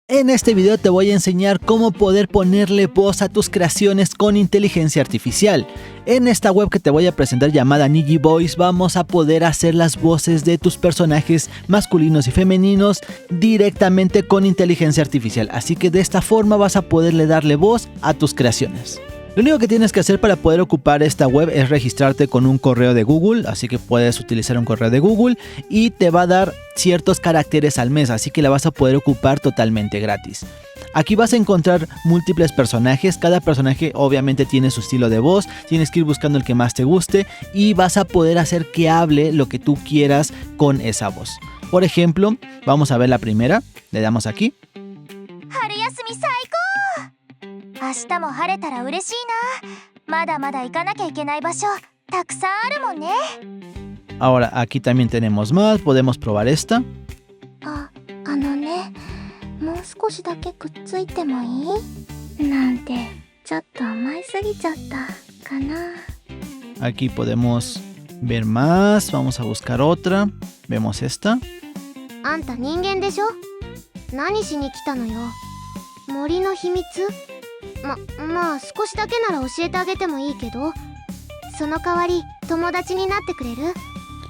En este video te voy a enseñar cómo poder ponerle voz a tus creaciones con inteligencia artificial. En esta web que te voy a presentar llamada Nijivoice vamos a poder hacer las voces de tus personajes masculinos y femeninos directamente con inteligencia artificial. Así que de esta forma vas a poderle darle voz a tus creaciones. Lo único que tienes que hacer para poder ocupar esta web es registrarte con un correo de Google, así que puedes utilizar un correo de Google y te va a dar ciertos caracteres al mes, así que la vas a poder ocupar totalmente gratis. Aquí vas a encontrar múltiples personajes, cada personaje obviamente tiene su estilo de voz, tienes que ir buscando el que más te guste y vas a poder hacer que hable lo que tú quieras con esa voz. Por ejemplo, vamos a ver la primera, le damos aquí. Ahora aquí también tenemos más, podemos probar esta. Aquí podemos ver más, vamos a buscar otra, vemos esta.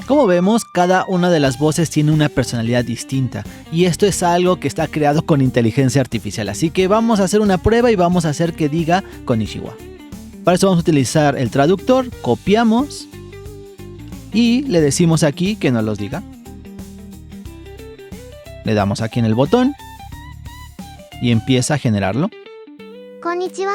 Como vemos, cada una de las voces tiene una personalidad distinta y esto es algo que está creado con inteligencia artificial, así que vamos a hacer una prueba y vamos a hacer que diga Konnichiwa. Para eso vamos a utilizar el traductor, copiamos y le decimos aquí que nos los diga. Le damos aquí en el botón y empieza a generarlo. Konnichiwa.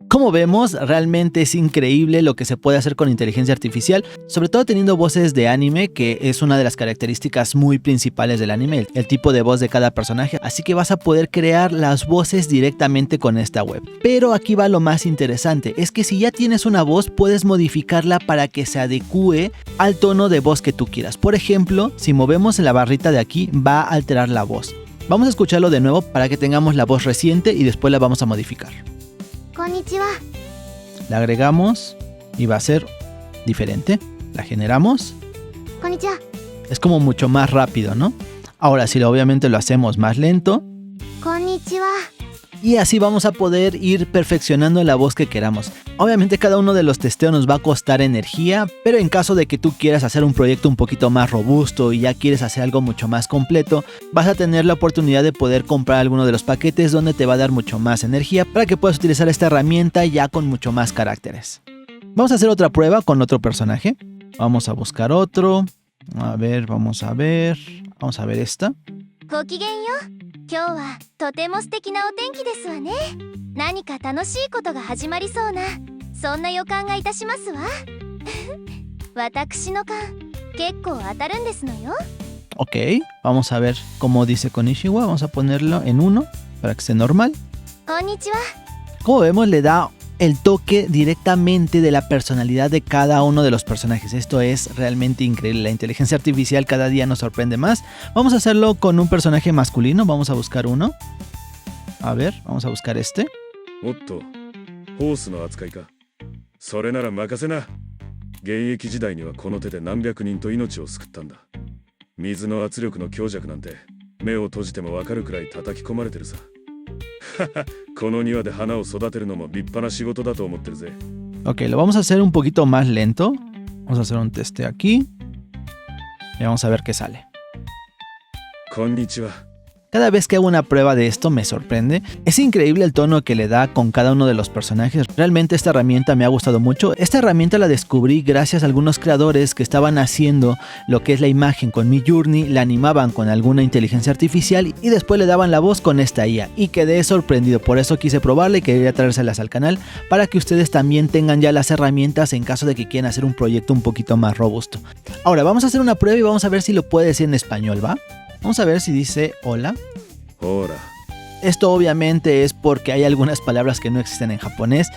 Como vemos, realmente es increíble lo que se puede hacer con inteligencia artificial, sobre todo teniendo voces de anime, que es una de las características muy principales del anime, el tipo de voz de cada personaje, así que vas a poder crear las voces directamente con esta web. Pero aquí va lo más interesante, es que si ya tienes una voz, puedes modificarla para que se adecue al tono de voz que tú quieras. Por ejemplo, si movemos la barrita de aquí, va a alterar la voz. Vamos a escucharlo de nuevo para que tengamos la voz reciente y después la vamos a modificar. La agregamos y va a ser diferente. La generamos. Es como mucho más rápido, ¿no? Ahora sí, obviamente lo hacemos más lento. Y así vamos a poder ir perfeccionando la voz que queramos. Obviamente cada uno de los testeos nos va a costar energía, pero en caso de que tú quieras hacer un proyecto un poquito más robusto y ya quieres hacer algo mucho más completo, vas a tener la oportunidad de poder comprar alguno de los paquetes donde te va a dar mucho más energía para que puedas utilizar esta herramienta ya con mucho más caracteres. Vamos a hacer otra prueba con otro personaje. Vamos a buscar otro. A ver, vamos a ver esta. Ok, vamos a ver cómo dice Konnichiwa. Vamos a ponerlo en 1 para que esté normal. Como vemos, le da el toque directamente de la personalidad de cada uno de los personajes. Esto es realmente increíble. La inteligencia artificial cada día nos sorprende más. Vamos a hacerlo con un personaje masculino. Vamos a buscar uno. A ver, vamos a buscar este. Ok, lo vamos a hacer un poquito más lento. Vamos a hacer un testeo aquí. Y vamos a ver qué sale. Konnichiwa. Cada vez que hago una prueba de esto me sorprende. Es increíble el tono que le da con cada uno de los personajes. Realmente esta herramienta me ha gustado mucho. Esta herramienta la descubrí gracias a algunos creadores que estaban haciendo lo que es la imagen con Midjourney, la animaban con alguna inteligencia artificial y después le daban la voz con esta IA. Y quedé sorprendido, por eso quise probarla y quería traérselas al canal para que ustedes también tengan ya las herramientas en caso de que quieran hacer un proyecto un poquito más robusto. Ahora vamos a hacer una prueba y vamos a ver si lo puede decir en español, ¿va? Vamos a ver si dice hola. Hola. Esto obviamente es porque hay algunas palabras que no existen en japonés,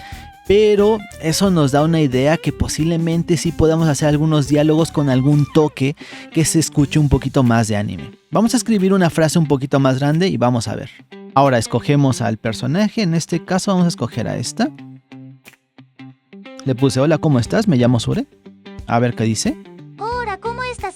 pero eso nos da una idea que posiblemente sí podamos hacer algunos diálogos con algún toque que se escuche un poquito más de anime. Vamos a escribir una frase un poquito más grande y vamos a ver. Ahora escogemos al personaje, en este caso vamos a escoger a esta. Le puse hola, ¿cómo estás? Me llamo Sure. A ver qué dice. Hola, ¿cómo estás?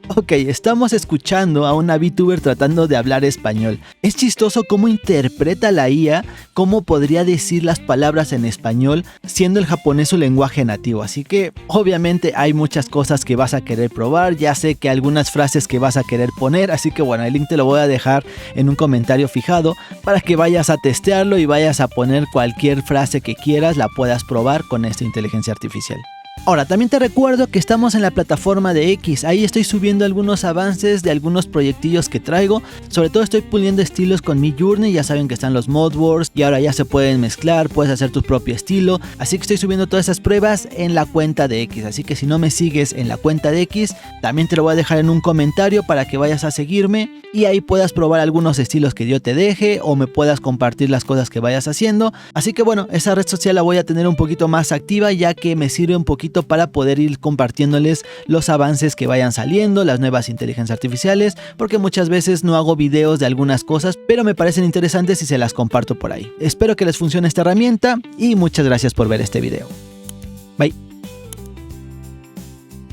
Ok, estamos escuchando a una VTuber tratando de hablar español. Es chistoso cómo interpreta la IA, cómo podría decir las palabras en español, siendo el japonés su lenguaje nativo. Así que obviamente hay muchas cosas que vas a querer probar, ya sé que algunas frases que vas a querer poner, así que bueno, el link te lo voy a dejar en un comentario fijado para que vayas a testearlo y vayas a poner cualquier frase que quieras, la puedas probar con esta inteligencia artificial. Ahora, también te recuerdo que estamos en la plataforma de X, ahí estoy subiendo algunos avances de algunos proyectillos que traigo, sobre todo estoy puliendo estilos con Midjourney, ya saben que están los Modboards y ahora ya se pueden mezclar, puedes hacer tu propio estilo, así que estoy subiendo todas esas pruebas en la cuenta de X, así que si no me sigues en la cuenta de X, también te lo voy a dejar en un comentario para que vayas a seguirme y ahí puedas probar algunos estilos que yo te deje o me puedas compartir las cosas que vayas haciendo, así que bueno, esa red social la voy a tener un poquito más activa ya que me sirve un poquito para poder ir compartiéndoles los avances que vayan saliendo, las nuevas inteligencias artificiales, porque muchas veces no hago videos de algunas cosas, pero me parecen interesantes y se las comparto por ahí. Espero que les funcione esta herramienta y muchas gracias por ver este video. Bye.